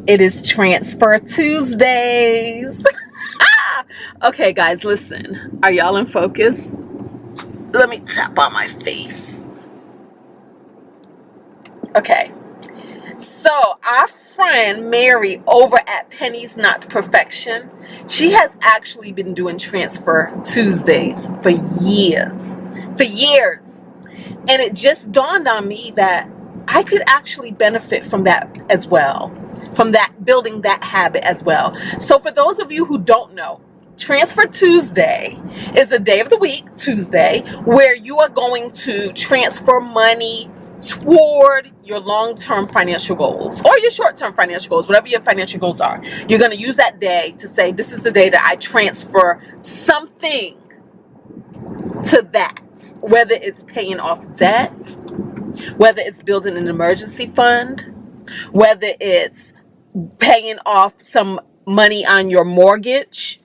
It is Transfer Tuesdays. Okay, guys, listen. Are y'all in focus? Let me tap on my face. Okay. So, our friend Mary over at Penny's Not Perfection, she has actually been doing Transfer Tuesdays for years. For years. And it just dawned on me that I could actually benefit from that as well. From that, building that habit as well. So for those of you who don't know, Transfer Tuesday is a day of the week, Tuesday, where you are going to transfer money toward your long-term financial goals or your short-term financial goals, whatever your financial goals are. You're going to use that day to say, this is the day that I transfer something to that, whether it's paying off debt, whether it's building an emergency fund, whether it's paying off some money on your mortgage,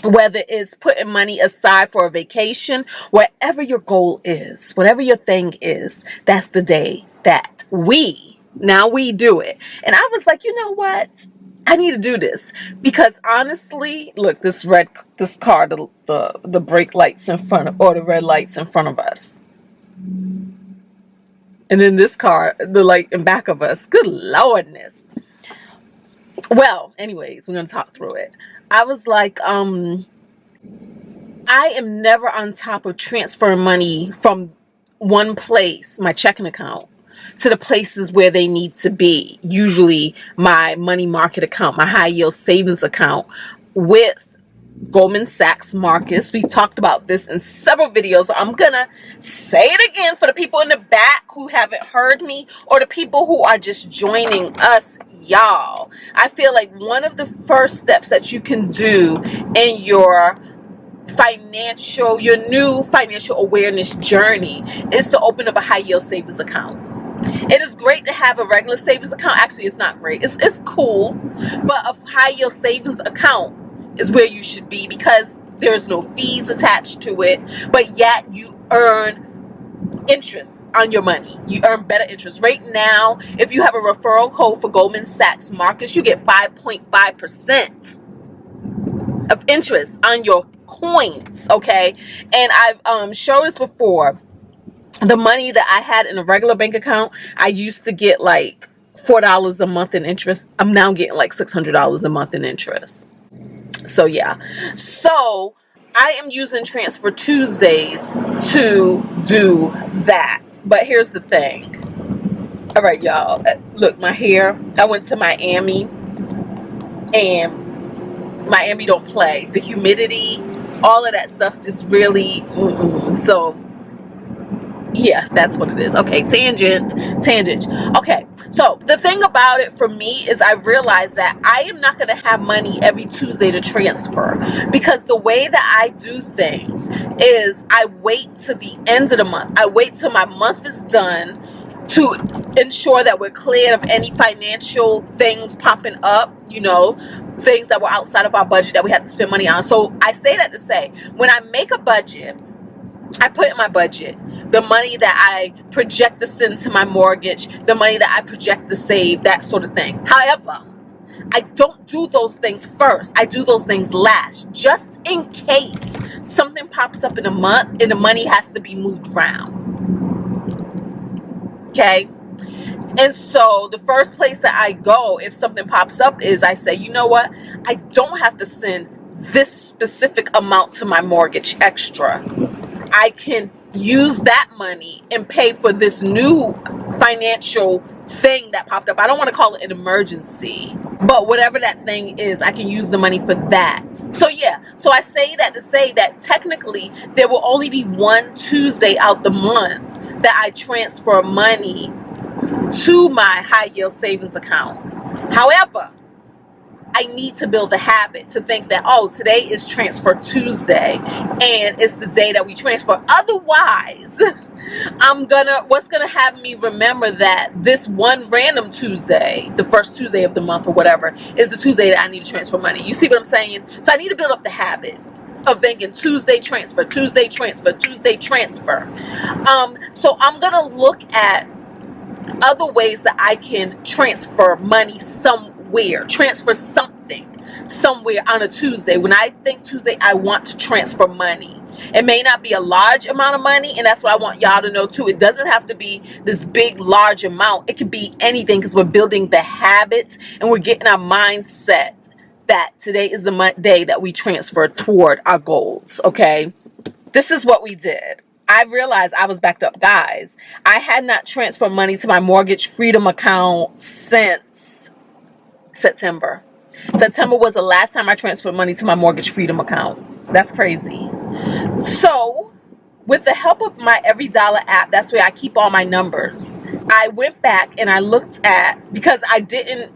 whether it's putting money aside for a vacation, whatever your goal is, whatever your thing is, that's the day that we do it. And I was like, you know what? I need to do this because honestly, look, this car, the brake lights in front of, or the red lights in front of us. And then this car, the light in back of us. Good Lordness. Well, anyways, we're going to talk through it. I was like, I am never on top of transferring money from one place, my checking account, to the places where they need to be. Usually my money market account, my high yield savings account with Goldman Sachs Marcus. We talked about this in several videos, but I'm gonna say it again for the people in the back who haven't heard me, or the people who are just joining us, y'all. I feel like one of the first steps that you can do in your new financial awareness journey is to open up a high yield savings account. It is great to have a regular savings account. Actually, it's not great. It's cool, but a high yield savings account is where you should be because there's no fees attached to it, but yet you earn interest on your money. You earn better interest. Right now, if you have a referral code for Goldman Sachs Marcus, you get 5.5% of interest on your coins, okay? And I've shown this before. The money that I had in a regular bank account, I used to get like $4 a month in interest. I'm now getting like $600 a month in interest. So yeah, so I am using Transfer Tuesdays to do that. But here's the thing. All right, y'all, look, my hair, I went to Miami, and Miami don't play. The humidity, all of that stuff just really, so yeah, that's what it is. Okay, tangent. Okay, so the thing about it for me is I realized that I am not going to have money every Tuesday to transfer, because the way that I do things is I wait to the end of the month. I wait till my month is done to ensure that we're cleared of any financial things popping up, things that were outside of our budget that we had to spend money on. So I say that to say, when I make a budget, I put in my budget the money that I project to send to my mortgage, the money that I project to save, that sort of thing. However, I don't do those things first. I do those things last, just in case something pops up in a month and the money has to be moved around. Okay? And so the first place that I go if something pops up is I say, you know what? I don't have to send this specific amount to my mortgage extra. I can use that money and pay for this new financial thing that popped up. I don't want to call it an emergency, but whatever that thing is, I can use the money for that. So yeah, so I say that to say that technically there will only be one Tuesday out the month that I transfer money to my high yield savings account. However, I need to build the habit to think that, today is Transfer Tuesday and it's the day that we transfer. Otherwise, what's gonna have me remember that this one random Tuesday, the first Tuesday of the month or whatever, is the Tuesday that I need to transfer money. You see what I'm saying? So I need to build up the habit of thinking Tuesday transfer, Tuesday transfer, Tuesday transfer. So I'm gonna look at other ways that I can transfer money somewhere somewhere, transfer something somewhere on a Tuesday. When I think Tuesday, I want to transfer money. It may not be a large amount of money, and that's what I want y'all to know too. It doesn't have to be this big, large amount. It could be anything, because we're building the habits and we're getting our mindset that today is the day that we transfer toward our goals, okay? This is what we did. I realized I was backed up, guys. I had not transferred money to my mortgage freedom account since September. September was the last time I transferred money to my mortgage freedom account. That's crazy. So, with the help of my Every Dollar app, that's where I keep all my numbers. I went back and I looked at, because I didn't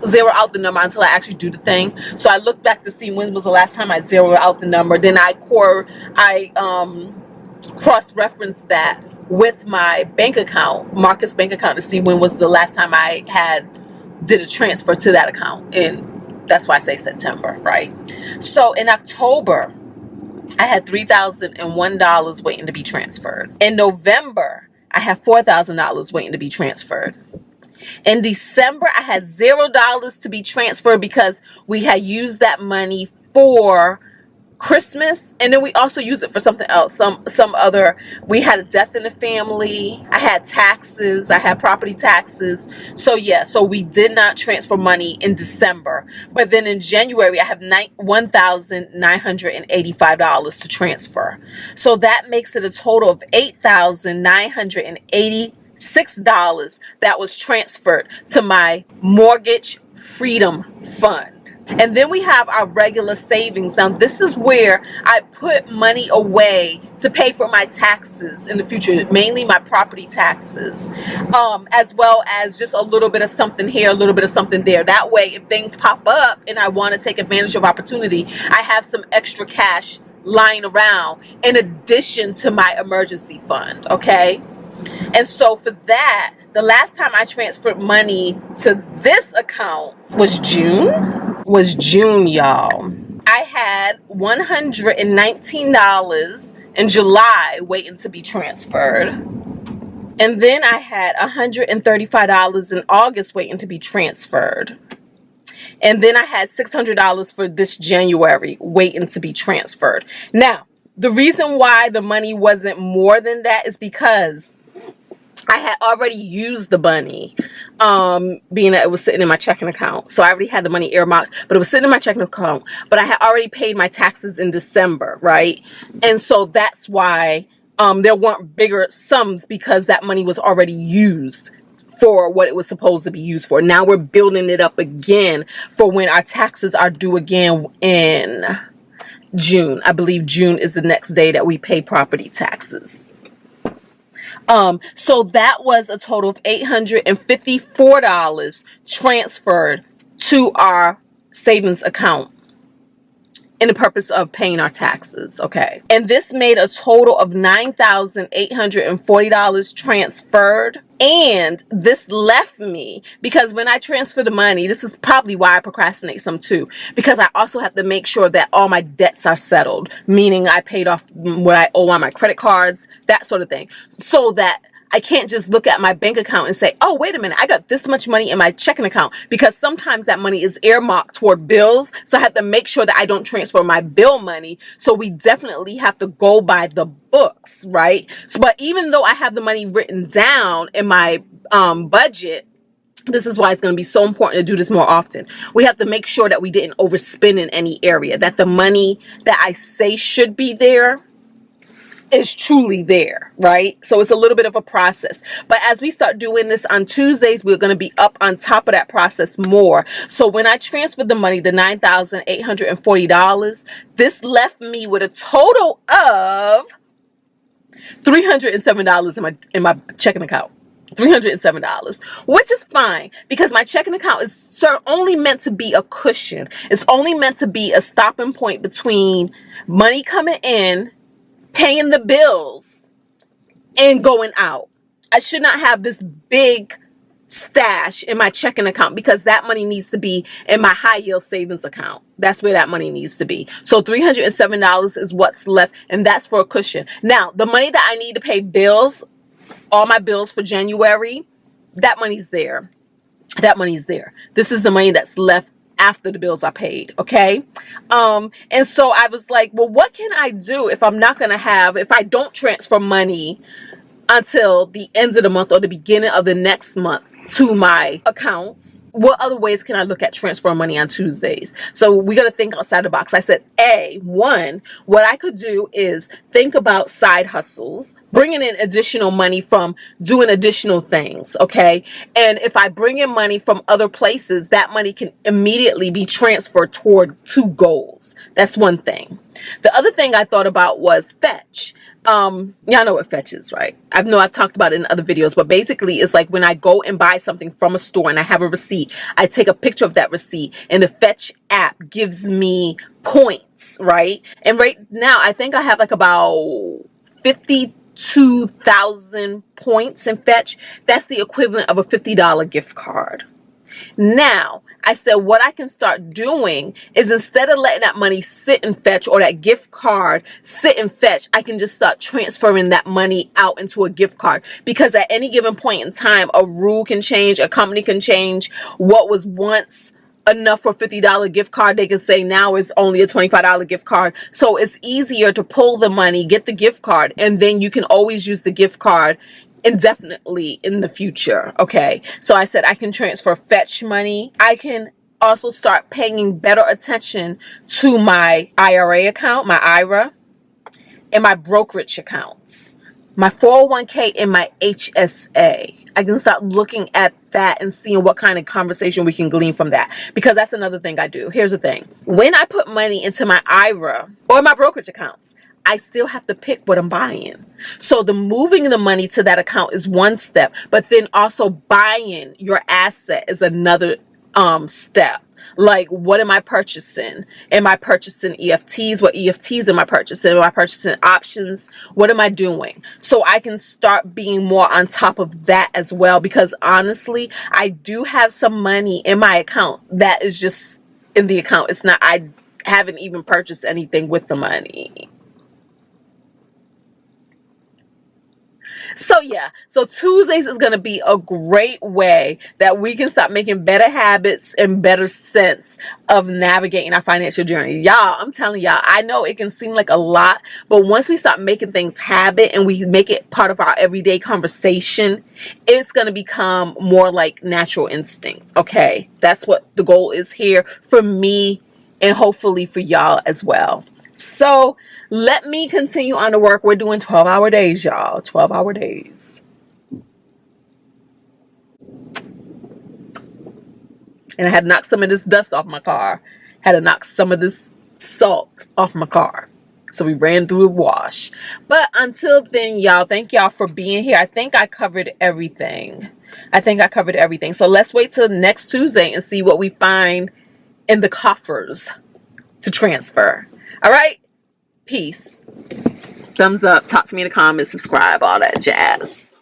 zero out the number until I actually do the thing. So I looked back to see when was the last time I zeroed out the number. Then I cross-referenced that with my bank account, Marcus bank account, to see when was the last time I did a transfer to that account. And that's why I say September, right? So in October, I had $3,001 waiting to be transferred. In November, I had $4,000 waiting to be transferred. In December, I had $0 to be transferred because we had used that money for Christmas, and then we also used it for something else. Some other, we had a death in the family. I had taxes. I had property taxes. So yeah, so we did not transfer money in December. But then in January, I have $1,985 to transfer. So that makes it a total of $8,986 that was transferred to my mortgage freedom fund. And then we have our regular savings. Now, this is where I put money away to pay for my taxes in the future, mainly my property taxes, as well as just a little bit of something here, a little bit of something there. That way, if things pop up and I want to take advantage of opportunity, I have some extra cash lying around in addition to my emergency fund, okay? And so for that, the last time I transferred money to this account was June, y'all. I had $119 in July waiting to be transferred. And then I had $135 in August waiting to be transferred. And then I had $600 for this January waiting to be transferred. Now, the reason why the money wasn't more than that is because I had already used the money, being that it was sitting in my checking account. So I already had the money earmarked, but it was sitting in my checking account. But I had already paid my taxes in December, right? And so that's why there weren't bigger sums, because that money was already used for what it was supposed to be used for. Now we're building it up again for when our taxes are due again in June. I believe June is the next day that we pay property taxes. So that was a total of $854 transferred to our savings account in the purpose of paying our taxes, okay? And this made a total of $9,840 transferred. And this left me, because when I transfer the money, this is probably why I procrastinate some too, because I also have to make sure that all my debts are settled, meaning I paid off what I owe on my credit cards, that sort of thing, so that I can't just look at my bank account and say, oh, wait a minute, I got this much money in my checking account, because sometimes that money is earmarked toward bills. So I have to make sure that I don't transfer my bill money. So we definitely have to go by the books, right? So, but even though I have the money written down in my budget, this is why it's going to be so important to do this more often. We have to make sure that we didn't overspend in any area, that the money that I say should be there is truly there, right? So it's a little bit of a process. But as we start doing this on Tuesdays, we're going to be up on top of that process more. So when I transferred the money, the $9,840, this left me with a total of $307 in my checking account. $307, which is fine, because my checking account is only meant to be a cushion. It's only meant to be a stopping point between money coming in, paying the bills, and going out. I should not have this big stash in my checking account, because that money needs to be in my high yield savings account. That's where that money needs to be. So $307 is what's left, and that's for a cushion. Now, the money that I need to pay bills, all my bills for January, that money's there. that money's there. This is the money that's left after the bills are paid. Okay. And so I was like, well, what can I do if I'm not going to have, if I don't transfer money until the end of the month or the beginning of the next month to my accounts? What other ways can I look at transferring money on Tuesdays? So we got to think outside the box. I said, one, what I could do is think about side hustles, bringing in additional money from doing additional things. Okay. And if I bring in money from other places, that money can immediately be transferred toward two goals. That's one thing. The other thing I thought about was Fetch. Y'all know what Fetch is, right? I've talked about it in other videos, but basically it's like when I go and buy something from a store and I have a receipt, I take a picture of that receipt and the Fetch app gives me points, right? And right now I think I have like about 52,000 points in Fetch. That's the equivalent of a $50 gift card. Now, I said what I can start doing is instead of letting that money sit and Fetch or that gift card sit and Fetch, I can just start transferring that money out into a gift card. Because at any given point in time, a rule can change, a company can change. What was once enough for a $50 gift card, they can say now is only a $25 gift card. So it's easier to pull the money, get the gift card, and then you can always use the gift card indefinitely in the future. Okay, so I said I can transfer Fetch money. I can also start paying better attention to my IRA account, my IRA, and my brokerage accounts, my 401k and my HSA. I can start looking at that and seeing what kind of conversation we can glean from that, because that's another thing I do. Here's the thing. When I put money into my IRA or my brokerage accounts, I still have to pick what I'm buying. So the moving the money to that account is one step, but then also buying your asset is another step. Like, what am I purchasing? Am I purchasing EFTs? What EFTs am I purchasing? Am I purchasing options? What am I doing? So I can start being more on top of that as well, because honestly, I do have some money in my account that is just in the account. It's not, I haven't even purchased anything with the money. So yeah, so Tuesdays is going to be a great way that we can start making better habits and better sense of navigating our financial journey. Y'all, I'm telling y'all, I know it can seem like a lot, but once we start making things habit and we make it part of our everyday conversation, it's going to become more like natural instinct. Okay, that's what the goal is here for me and hopefully for y'all as well. So let me continue on to work. We're doing 12-hour days, y'all. 12-hour days. And I had to knock some of this dust off my car. Had to knock some of this salt off my car. So we ran through a wash. But until then, y'all, thank y'all for being here. I think I covered everything. So let's wait till next Tuesday and see what we find in the coffers to transfer. All right. Peace. Thumbs up. Talk to me in the comments. Subscribe. All that jazz.